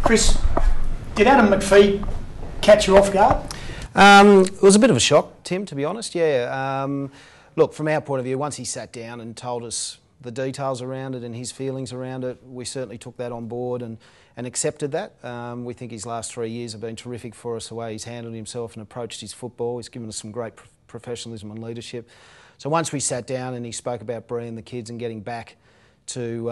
Chris, did Adam McPhee catch you off guard? It was a bit of a shock, Tim, to be honest, yeah. Look, from our point of view, once he sat down and told us the details around it and his feelings around it, we certainly took that on board and accepted that. We think his last 3 years have been terrific for us, the way he's handled himself and approached his football. He's given us some great professionalism and leadership. So once we sat down and he spoke about Bree and the kids and getting back to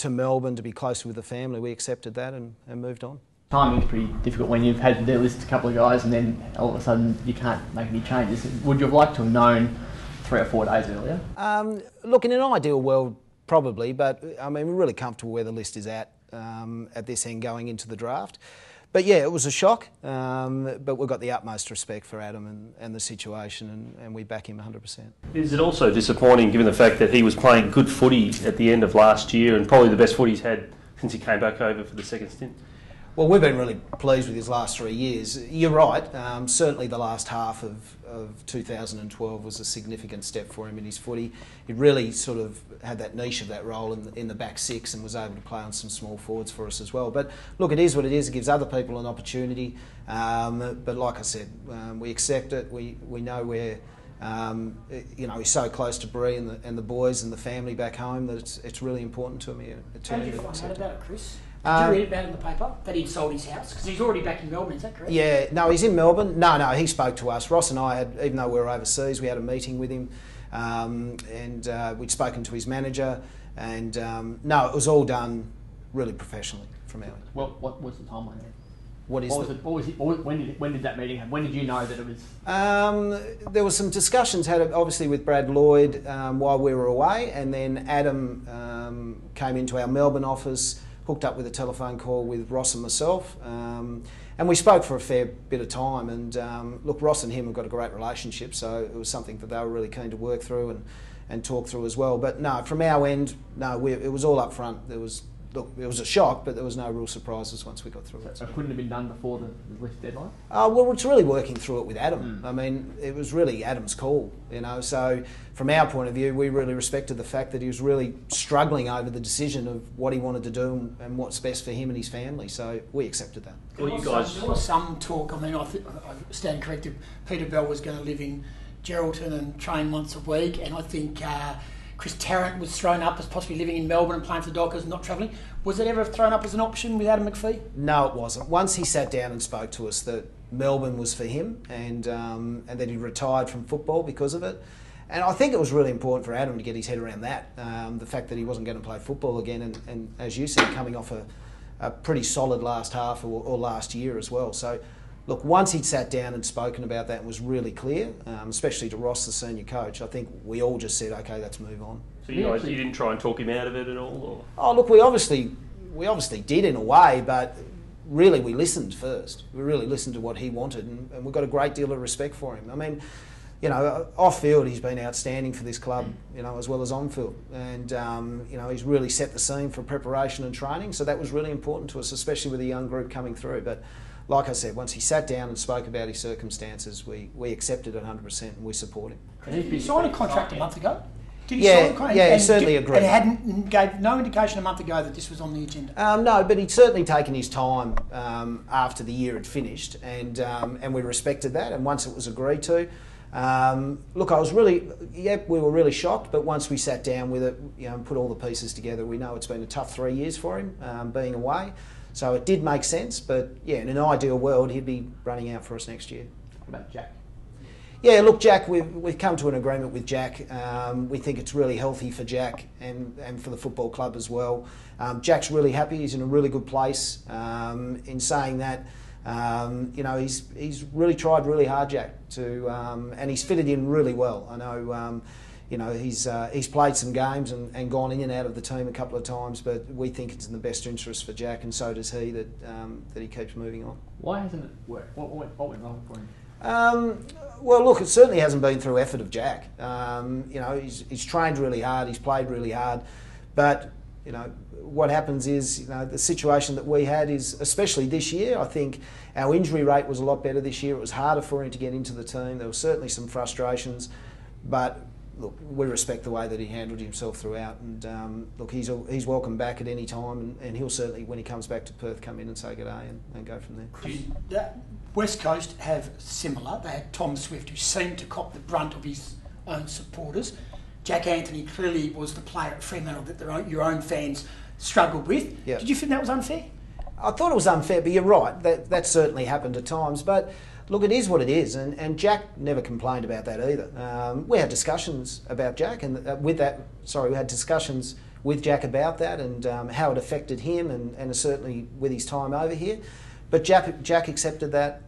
Melbourne to be closer with the family, we accepted that and moved on. Timing's pretty difficult when you've had to list a couple of guys and then all of a sudden you can't make any changes. Would you have liked to have known 3 or 4 days earlier? Look, in an ideal world, probably, but I mean, we're really comfortable where the list is at this end going into the draft. But yeah, it was a shock, but we've got the utmost respect for Adam and the situation, and we back him 100%. Is it also disappointing, given the fact that he was playing good footy at the end of last year and probably the best footy he's had since he came back over for the second stint? Well, we've been really pleased with his last 3 years. You're right, certainly the last half of 2012 was a significant step for him in his footy. He really sort of had that niche of that role in the back six and was able to play on some small forwards for us as well. But look, it is what it is. It gives other people an opportunity. But like I said, we accept it. We know we're, he's so close to Bree and the boys and the family back home that it's really important to him here. How did you find out about it, Chris? Did you read about it in the paper, that he'd sold his house? Because he's already back in Melbourne, is that correct? Yeah, no, he's in Melbourne. No, he spoke to us. Ross and I had, even though we were overseas, we had a meeting with him and we'd spoken to his manager and no, it was all done really professionally from our end. Well, what was the timeline then? When did that meeting happen? When did you know that it was? There was some discussions had obviously with Brad Lloyd while we were away, and then Adam came into our Melbourne office, hooked up with a telephone call with Ross and myself, and we spoke for a fair bit of time. And look, Ross and him have got a great relationship, so it was something that they were really keen to work through and talk through as well. But no, from our end, no, it was all up front. Look, it was a shock, but there was no real surprises once we got through it. So it couldn't have been done before the list deadline? Well, it's really working through it with Adam. I mean, it was really Adam's call, So from our point of view, we really respected the fact that he was really struggling over the decision of what he wanted to do and what's best for him and his family. So we accepted that. Well, you guys, there was some talk. I mean, I stand corrected. Peter Bell was going to live in Geraldton and train once a week, and I think Chris Tarrant was thrown up as possibly living in Melbourne and playing for the Dockers and not travelling. Was it ever thrown up as an option with Adam McPhee? No, it wasn't. Once he sat down and spoke to us that Melbourne was for him and that he retired from football because of it. And I think it was really important for Adam to get his head around that, the fact that he wasn't going to play football again and as you said, coming off a pretty solid last half or last year as well. So look, once he'd sat down and spoken about that and was really clear, especially to Ross, the senior coach, I think we all just said, okay, let's move on. So you didn't try and talk him out of it at all? Or? Oh, look, we obviously did in a way, but really we listened first. We really listened to what he wanted and we've got a great deal of respect for him. I mean, off field he's been outstanding for this club, as well as on field. And, he's really set the scene for preparation and training, so that was really important to us, especially with a young group coming through. But like I said, once he sat down and spoke about his circumstances, we accepted it 100% and we support him. Did he sign a contract a month ago? Did he sign a contract? Yeah, he certainly agreed. And gave no indication a month ago that this was on the agenda? No, but he'd certainly taken his time after the year had finished, and we respected that. And once it was agreed to, look, we were really shocked, but once we sat down with it, and put all the pieces together, we know it's been a tough 3 years for him, being away. So it did make sense, but yeah, in an ideal world, he'd be running out for us next year. What about Jack? Yeah, look, Jack, we've come to an agreement with Jack. We think it's really healthy for Jack and for the football club as well. Jack's really happy. He's in a really good place. In saying that, he's really tried really hard, Jack, and he's fitted in really well. I know. He's played some games and gone in and out of the team a couple of times, but we think it's in the best interest for Jack, and so does he, that he keeps moving on. Why hasn't it worked? What went wrong for him? Well, look, it certainly hasn't been through effort of Jack. He's trained really hard, he's played really hard, but what happens is, the situation that we had is, especially this year, I think our injury rate was a lot better this year. It was harder for him to get into the team. There were certainly some frustrations, but look, we respect the way that he handled himself throughout, and look, he's welcome back at any time, and he'll certainly, when he comes back to Perth, come in and say good day and go from there. West Coast have similar. They had Tom Swift, who seemed to cop the brunt of his own supporters. Jack Anthony clearly was the player at Fremantle that your own fans struggled with. Yep. Did you think that was unfair? I thought it was unfair, but you're right. That certainly happened at times. But look, it is what it is, and Jack never complained about that either. We had discussions about Jack, and we had discussions with Jack about that and how it affected him, and certainly with his time over here. But Jack accepted that.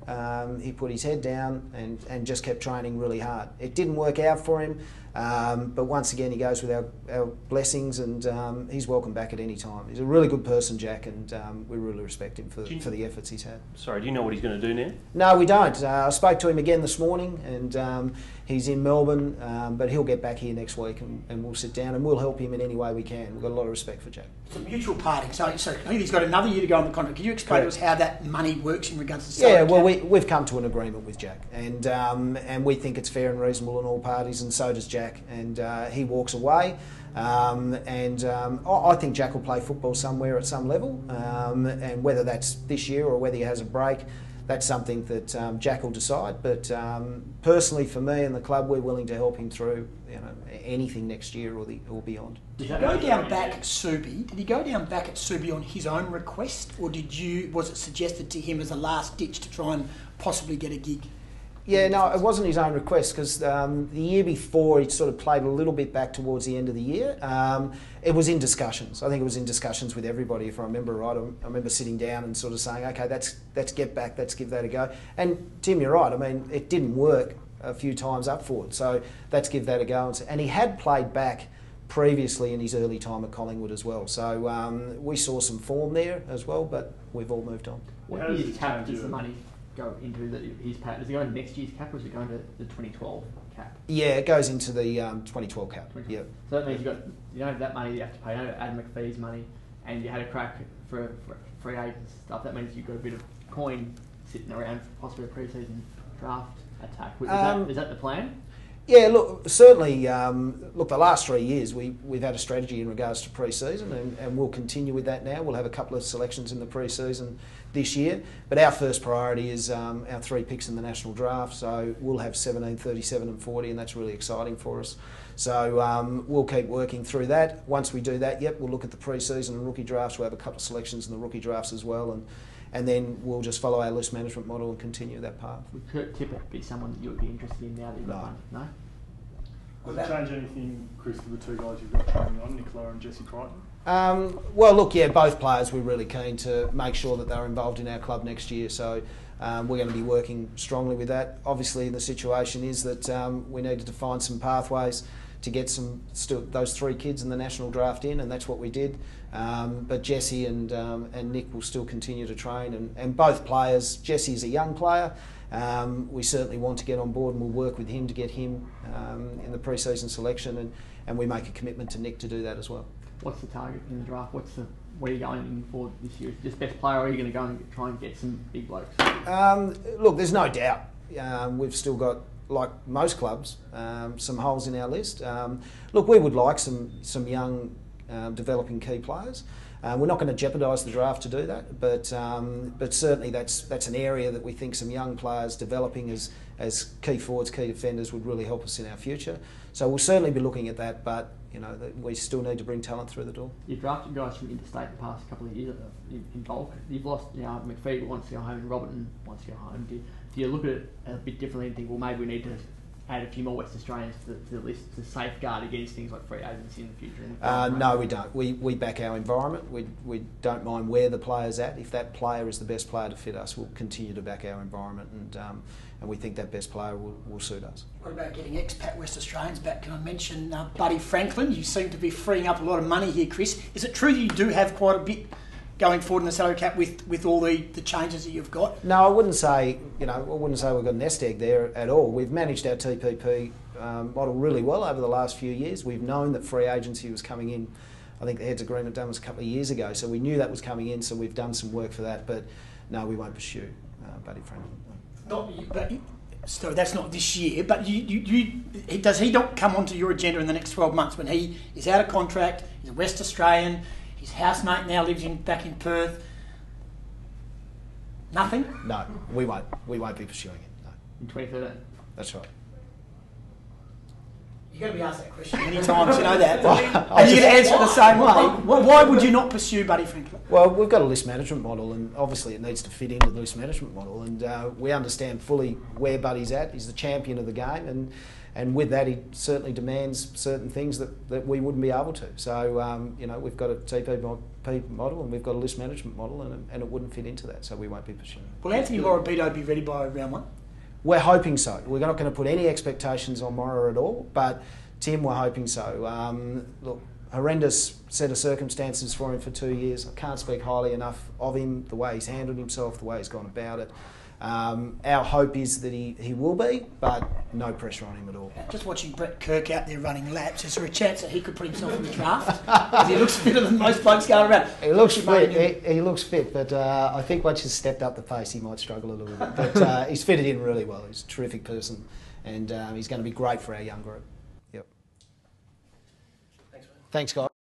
He put his head down and just kept training really hard. It didn't work out for him, but once again, he goes with our blessings, and he's welcome back at any time. He's a really good person, Jack, and we really respect him for the efforts he's had. Sorry, do you know what he's going to do now? No, we don't. I spoke to him again this morning, and he's in Melbourne, but he'll get back here next week, and we'll sit down and we'll help him in any way we can. We've got a lot of respect for Jack. It's a mutual parting. So I think he's got another year to go on the contract. Can you explain to us how that money works in regards to salary? Yeah, well, we've come to an agreement with Jack, and we think it's fair and reasonable on all parties, and so does Jack. And he walks away, I think Jack will play football somewhere at some level, and whether that's this year or whether he has a break, that's something that Jack will decide. But personally, for me and the club, we're willing to help him through anything next year or beyond. Did he go down back at Subi? Did he go down back at Subi on his own request, or was it suggested to him as a last ditch to try and possibly get a gig? Yeah, no, it wasn't his own request, because the year before he sort of played a little bit back towards the end of the year. It was in discussions. I think it was in discussions with everybody, if I remember right. I remember sitting down and sort of saying, okay, let's get back, let's give that a go. And Tim, you're right. I mean, it didn't work a few times up forward, so let's give that a go. And he had played back previously in his early time at Collingwood as well. So we saw some form there as well, but we've all moved on. What year's cap does the money go into his pay? Does it go into next year's cap, or is it going to the 2012 cap? Yeah, it goes into the 2012 cap. 2012. Yeah. So that means you don't have that money you have to pay. You don't have Adam McPhee's money, and you had a crack for free agents stuff. That means you've got a bit of coin sitting around, possibly a pre-season draft attack. Is that the plan? Yeah, look, certainly, the last 3 years we've had a strategy in regards to pre-season, and we'll continue with that now. We'll have a couple of selections in the pre-season this year, but our first priority is our 3 picks in the national draft, so we'll have 17, 37 and 40, and that's really exciting for us. So we'll keep working through that. Once we do that, we'll look at the pre-season and rookie drafts. We'll have a couple of selections in the rookie drafts as well, and then we'll just follow our list management model and continue that path. Would Kurt Tippett be someone that you would be interested in now that you've got one? No? Does it change anything, Chris, for the 2 guys you've got training on, Nicola and Jesse Crichton? Well, look, yeah, both players we're really keen to make sure that they're involved in our club next year, so we're going to be working strongly with that. Obviously, the situation is that we needed to find some pathways to get those 3 kids in the national draft in, and that's what we did. But Jesse and Nick will still continue to train, and both players. Jesse is a young player. We certainly want to get on board, and we'll work with him to get him in the pre-season selection, and we make a commitment to Nick to do that as well. What's the target in the draft? What are you going in for this year? Just best player, or are you going to go and try and get some big blokes? Look, there's no doubt. We've still got, like most clubs, some holes in our list. Look, we would like some young developing key players. We're not going to jeopardise the draft to do that, but certainly that's an area that we think some young players developing as key forwards, key defenders would really help us in our future. So we'll certainly be looking at that, but we still need to bring talent through the door. You've drafted guys from interstate the past couple of years in bulk. You've lost, McPhee wants to go home and Robertson wants to go home. Do you look at it a bit differently and think, well, maybe we need to add a few more West Australians to the list to safeguard against things like free agency in the future? No, we don't. We back our environment. We don't mind where the player's at. If that player is the best player to fit us, we'll continue to back our environment, and we think that best player will suit us. What about getting expat West Australians back? Can I mention Buddy Franklin? You seem to be freeing up a lot of money here, Chris. Is it true that you do have quite a bit going forward in the salary cap with all the changes that you've got? No, I wouldn't say we've got a nest egg there at all. We've managed our TPP model really well over the last few years. We've known that free agency was coming in. I think the heads agreement done was a couple of years ago, so we knew that was coming in, so we've done some work for that. But no, we won't pursue Buddy Franklin. But So that's not this year, but does he not come onto your agenda in the next 12 months when he is out of contract, he's a West Australian, his housemate now lives back in Perth? Nothing? No, we won't. We won't be pursuing it. No. In 2013? That's right. You're going to be asked that question many times, you know that. Well, and you're going to answer it the same way. Why would you not pursue Buddy Franklin? Well, we've got a list management model, and obviously it needs to fit into the list management model. And we understand fully where Buddy's at. He's the champion of the game, and with that, he certainly demands certain things that we wouldn't be able to. So, we've got a TP model, and we've got a list management model, and it wouldn't fit into that. So we won't be pursuing it. Will Anthony Morabito be ready by round one? We're hoping so. We're not going to put any expectations on Morra at all, but Tim, we're hoping so. Look, horrendous set of circumstances for him for 2 years. I can't speak highly enough of him, the way he's handled himself, the way he's gone about it. Our hope is that he will be, but no pressure on him at all. Just watching Brett Kirk out there running laps, is there a chance that he could put himself in the draft? Because he looks fitter than most blokes going around. He looks fit, he looks fit, but I think once he's stepped up the pace, he might struggle a little bit. But he's fitted in really well. He's a terrific person, and he's going to be great for our young group. Yep. Thanks, mate. Thanks, guys.